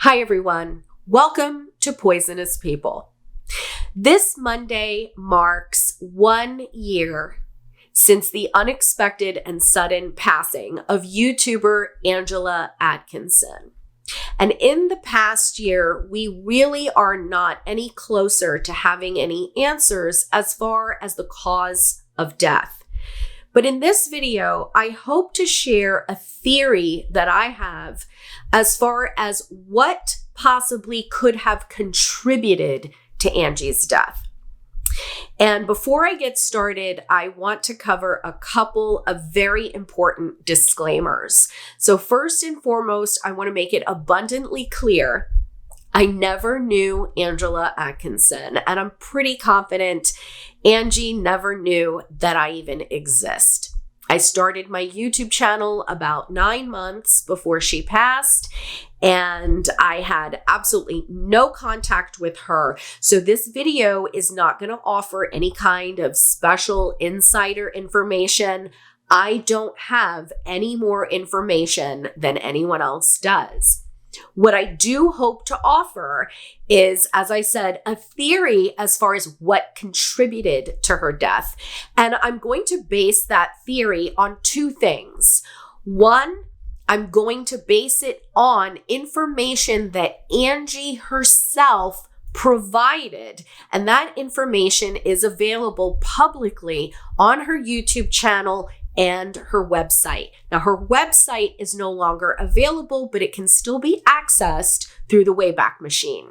Hi, everyone. Welcome to Poisonous People. This Monday marks 1 year since the unexpected and sudden passing of YouTuber Angela Atkinson. And in the past year, we really are not any closer to having any answers as far as the cause of death. But in this video, I hope to share a theory that I have as far as what possibly could have contributed to Angie's death. And before I get started, I want to cover a couple of very important disclaimers. So first and foremost, I want to make it abundantly clear I never knew Angela Atkinson, and I'm pretty confident Angie never knew that I even exist. I started my YouTube channel about 9 months before she passed, and I had absolutely no contact with her. So this video is not going to offer any kind of special insider information. I don't have any more information than anyone else does. What I do hope to offer is, as I said, a theory as far as what contributed to her death. And I'm going to base that theory on two things. One, I'm going to base it on information that Angie herself provided, and that information is available publicly on her YouTube channel and her website. Now, her website is no longer available, but it can still be accessed through the Wayback Machine.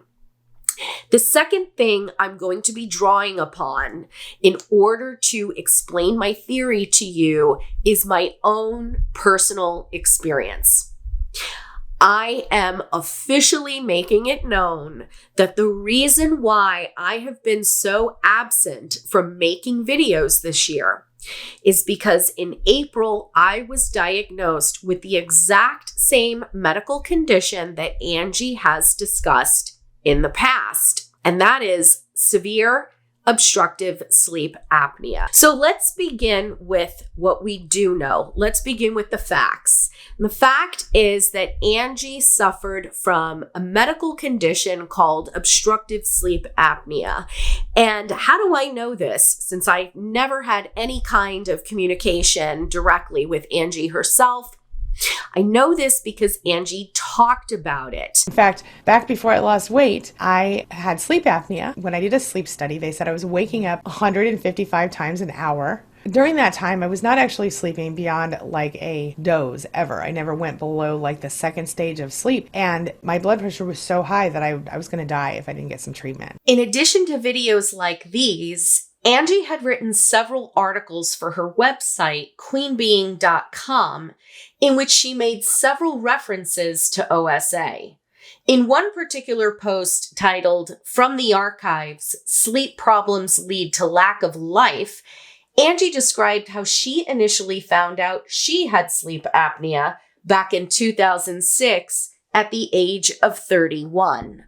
The second thing I'm going to be drawing upon in order to explain my theory to you is my own personal experience. I am officially making it known that the reason why I have been so absent from making videos this year is because in April, I was diagnosed with the exact same medical condition that Angie has discussed in the past, and that is severe obstructive sleep apnea. So let's begin with what we do know. Let's begin with the facts. And the fact is that Angie suffered from a medical condition called obstructive sleep apnea. And how do I know this? Since I never had any kind of communication directly with Angie herself, I know this because Angie talked about it. In fact, back before I lost weight, I had sleep apnea. When I did a sleep study, they said I was waking up 155 times an hour. During that time, I was not actually sleeping beyond like a doze ever. I never went below like the second stage of sleep. And my blood pressure was so high that I was going to die if I didn't get some treatment. In addition to videos like these, Angie had written several articles for her website, queenbeing.com, in which she made several references to OSA. In one particular post titled, "From the Archives, Sleep Problems Lead to Lack of Life," Angie described how she initially found out she had sleep apnea back in 2006 at the age of 31.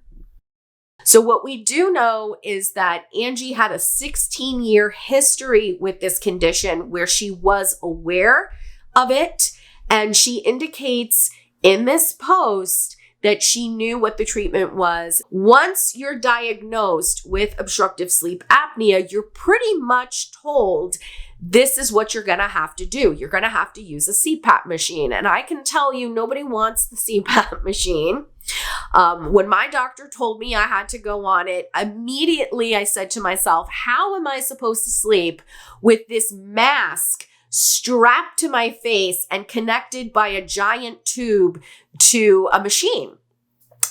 So what we do know is that Angie had a 16-year history with this condition where she was aware of it, and she indicates in this post that she knew what the treatment was. Once you're diagnosed with obstructive sleep apnea, you're pretty much told this is what you're going to have to do. You're going to have to use a CPAP machine. And I can tell you, nobody wants the CPAP machine. When my doctor told me I had to go on it, immediately I said to myself, how am I supposed to sleep with this mask strapped to my face and connected by a giant tube to a machine?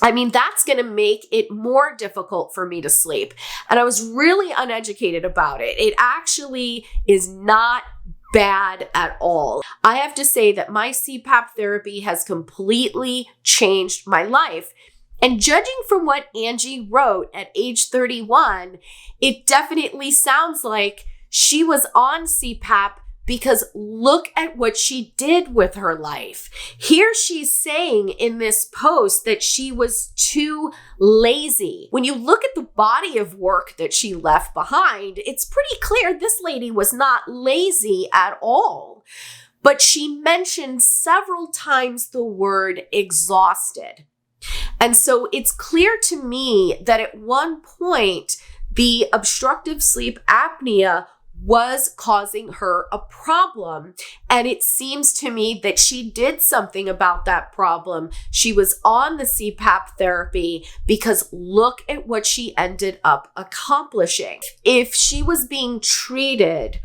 I mean, that's going to make it more difficult for me to sleep. And I was really uneducated about it. It actually is not bad at all. I have to say that my CPAP therapy has completely changed my life. And judging from what Angie wrote at age 31, it definitely sounds like she was on CPAP because look at what she did with her life. Here she's saying in this post that she was too lazy. When you look at the body of work that she left behind, it's pretty clear this lady was not lazy at all. But she mentioned several times the word exhausted. And so it's clear to me that at one point, the obstructive sleep apnea was causing her a problem. And it seems to me that she did something about that problem. She was on the CPAP therapy because look at what she ended up accomplishing. If she was being treated,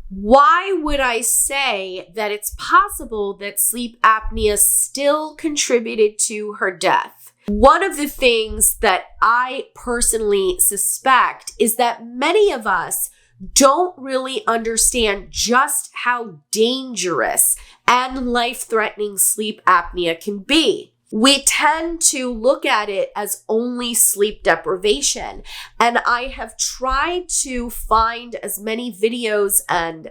why would I say that it's possible that sleep apnea still contributed to her death? One of the things that I personally suspect is that many of us don't really understand just how dangerous and life-threatening sleep apnea can be. We tend to look at it as only sleep deprivation. And I have tried to find as many videos and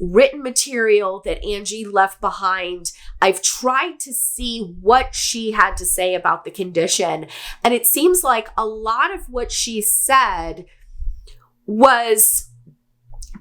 written material that Angie left behind. I've tried to see what she had to say about the condition. And it seems like a lot of what she said was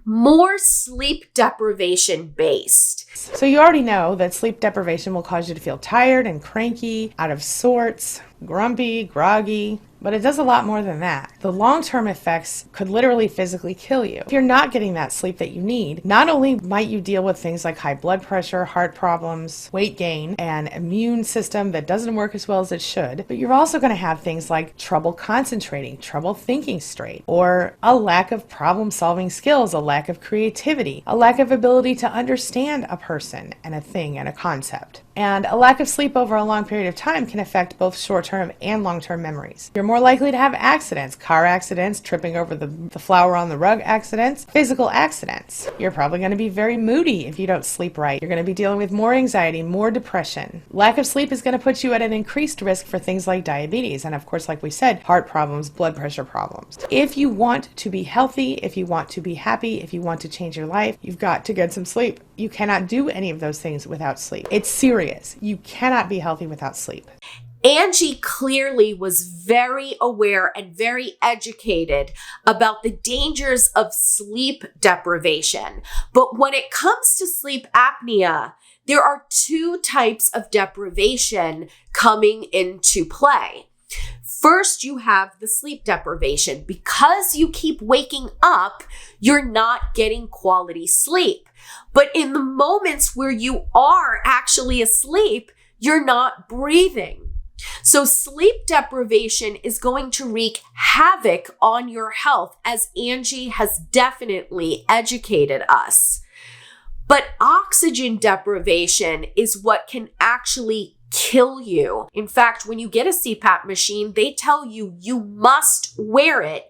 more sleep deprivation based. So you already know that sleep deprivation will cause you to feel tired and cranky, out of sorts, grumpy, groggy, but it does a lot more than that. The long-term effects could literally physically kill you. If you're not getting that sleep that you need, not only might you deal with things like high blood pressure, heart problems, weight gain, and immune system that doesn't work as well as it should, but you're also going to have things like trouble concentrating, trouble thinking straight, or a lack of problem-solving skills, a lack of creativity, a lack of ability to understand a person and a thing and a concept. And a lack of sleep over a long period of time can affect both short-term and long-term memories. You're more likely to have accidents, car accidents, tripping over the flower on the rug accidents, physical accidents. You're probably going to be very moody if you don't sleep right. You're going to be dealing with more anxiety, more depression. Lack of sleep is going to put you at an increased risk for things like diabetes and, of course, like we said, heart problems, blood pressure problems. If you want to be healthy, if you want to be happy, if you want to change your life, you've got to get some sleep. You cannot do any of those things without sleep. It's serious. You cannot be healthy without sleep. Angie clearly was very aware and very educated about the dangers of sleep deprivation. But when it comes to sleep apnea, there are two types of deprivation coming into play. First, you have the sleep deprivation. Because you keep waking up, you're not getting quality sleep. But in the moments where you are actually asleep, you're not breathing. So sleep deprivation is going to wreak havoc on your health, as Angie has definitely educated us. But oxygen deprivation is what can actually kill you. In fact, when you get a CPAP machine, they tell you you must wear it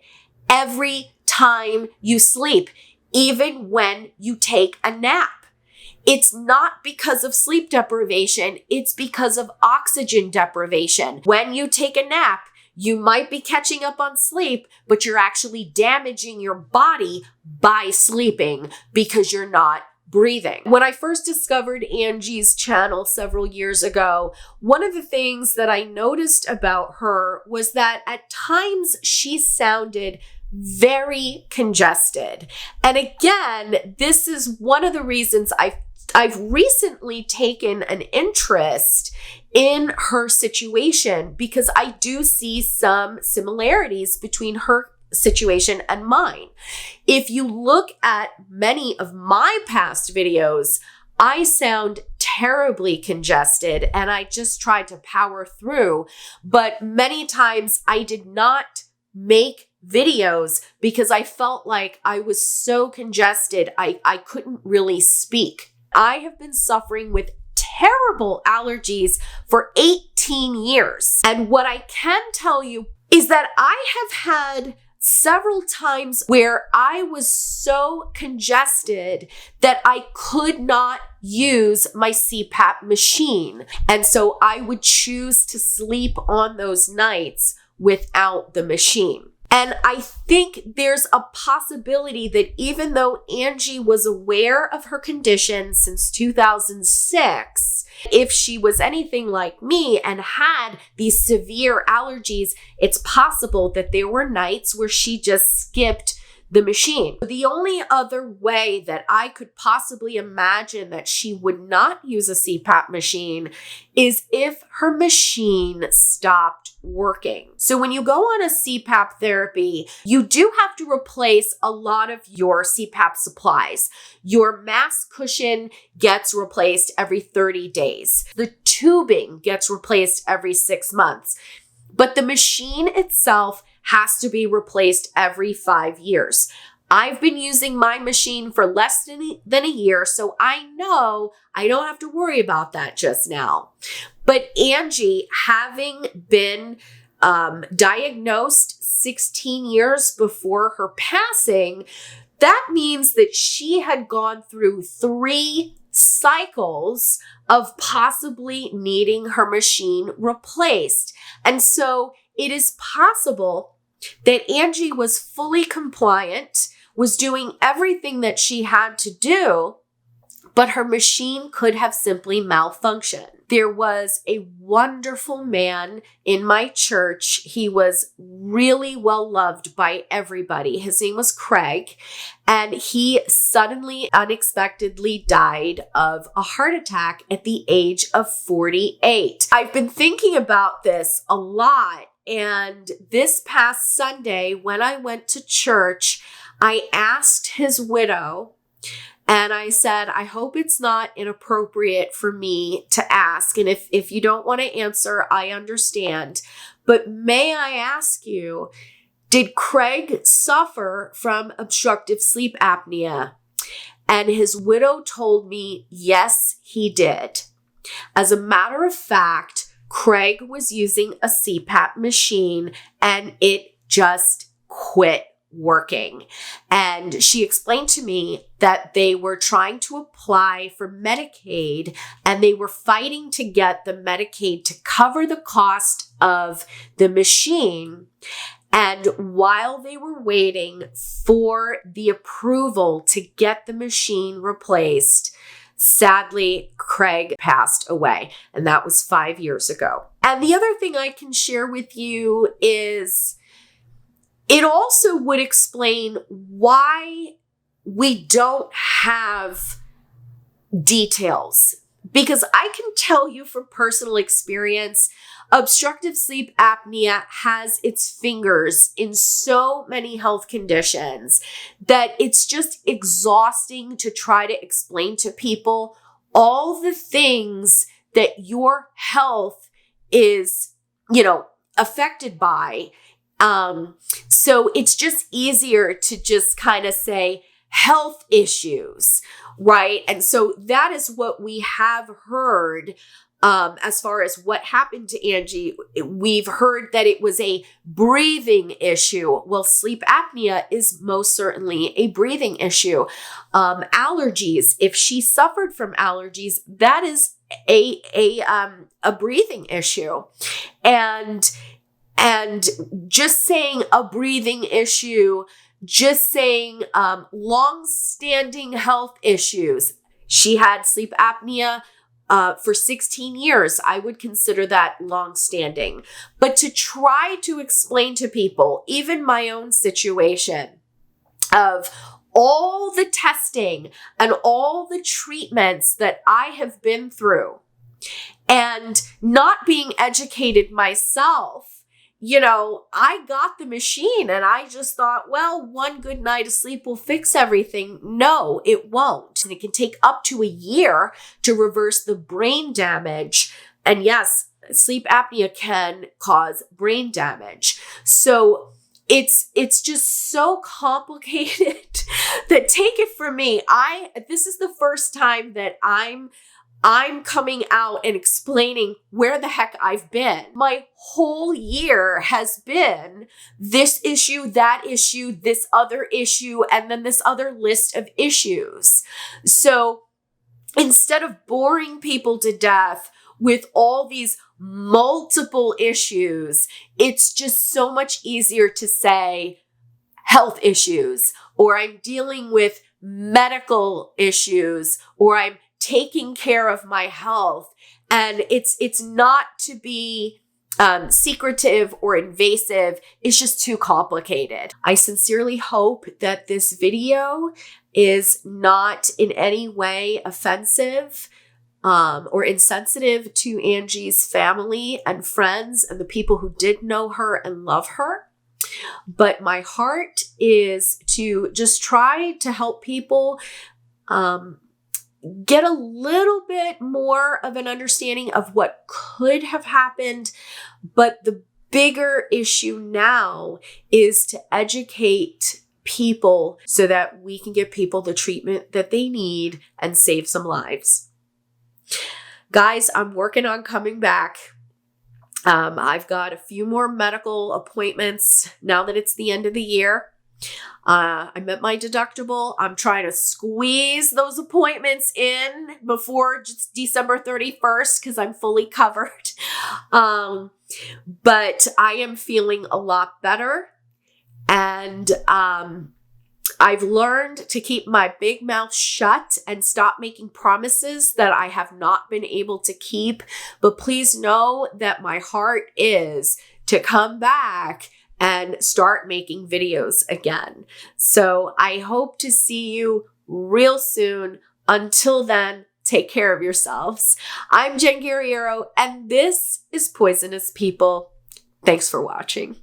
every time you sleep, even when you take a nap. It's not because of sleep deprivation, it's because of oxygen deprivation. When you take a nap, you might be catching up on sleep, but you're actually damaging your body by sleeping because you're not breathing. When I first discovered Angie's channel several years ago, one of the things that I noticed about her was that at times she sounded very congested. And again, this is one of the reasons I've recently taken an interest in her situation, because I do see some similarities between her situation and mine. If you look at many of my past videos, I sound terribly congested and I just tried to power through. But many times I did not make videos because I felt like I was so congested, I couldn't really speak. I have been suffering with terrible allergies for 18 years. And what I can tell you is that I have had several times where I was so congested that I could not use my CPAP machine. And so I would choose to sleep on those nights without the machine. And I think there's a possibility that even though Angie was aware of her condition since 2006, if she was anything like me and had these severe allergies, it's possible that there were nights where she just skipped the machine. The only other way that I could possibly imagine that she would not use a CPAP machine is if her machine stopped working. So when you go on a CPAP therapy, you do have to replace a lot of your CPAP supplies. Your mask cushion gets replaced every 30 days. The tubing gets replaced every 6 months. But the machine itself has to be replaced every 5 years. I've been using my machine for less than a year, so I know I don't have to worry about that just now. But Angie, having been diagnosed 16 years before her passing, that means that she had gone through 3 cycles of possibly needing her machine replaced. And so it is possible that Angie was fully compliant, was doing everything that she had to do, but her machine could have simply malfunctioned. There was a wonderful man in my church. He was really well loved by everybody. His name was Craig, and he suddenly, unexpectedly died of a heart attack at the age of 48. I've been thinking about this a lot, and this past Sunday, when I went to church, I asked his widow, and I said, I hope it's not inappropriate for me to ask. And if you don't want to answer, I understand. But may I ask you, did Craig suffer from obstructive sleep apnea? And his widow told me, yes, he did. As a matter of fact, Craig was using a CPAP machine and it just quit working. And she explained to me that they were trying to apply for Medicaid and they were fighting to get the Medicaid to cover the cost of the machine. And while they were waiting for the approval to get the machine replaced, sadly, Craig passed away. And that was 5 years ago. And the other thing I can share with you is it also would explain why we don't have details. Because I can tell you from personal experience, obstructive sleep apnea has its fingers in so many health conditions that it's just exhausting to try to explain to people all the things that your health is, affected by. So it's just easier to just kind of say health issues, right? And so that is what we have heard as far as what happened to Angie. We've heard that it was a breathing issue. Well, sleep apnea is most certainly a breathing issue. Allergies, if she suffered from allergies, that is a breathing issue. And just saying a breathing issue, just saying long-standing health issues. She had sleep apnea for 16 years. I would consider that long-standing. But to try to explain to people, even my own situation of all the testing and all the treatments that I have been through and not being educated myself, I got the machine and I just thought, well, one good night of sleep will fix everything. No, it won't. And it can take up to a year to reverse the brain damage. And yes, sleep apnea can cause brain damage. So it's just so complicated that, take it from me, this is the first time that I'm coming out and explaining where the heck I've been. My whole year has been this issue, that issue, this other issue, and then this other list of issues. So instead of boring people to death with all these multiple issues, it's just so much easier to say health issues, or I'm dealing with medical issues, or I'm taking care of my health. And it's not to be secretive or invasive is just too complicated. I sincerely hope that this video is not in any way offensive or insensitive to Angie's family and friends and the people who did know her and love her. But my heart is to just try to help people get a little bit more of an understanding of what could have happened. But the bigger issue now is to educate people so that we can give people the treatment that they need and save some lives. Guys, I'm working on coming back. I've got a few more medical appointments now that it's the end of the year. I'm at my deductible. I'm trying to squeeze those appointments in before just December 31st because I'm fully covered. But I am feeling a lot better. And I've learned to keep my big mouth shut and stop making promises that I have not been able to keep. But please know that my heart is to come back and start making videos again. So I hope to see you real soon. Until then, take care of yourselves. I'm Jen Guerriero, and this is Poisonous People. Thanks for watching.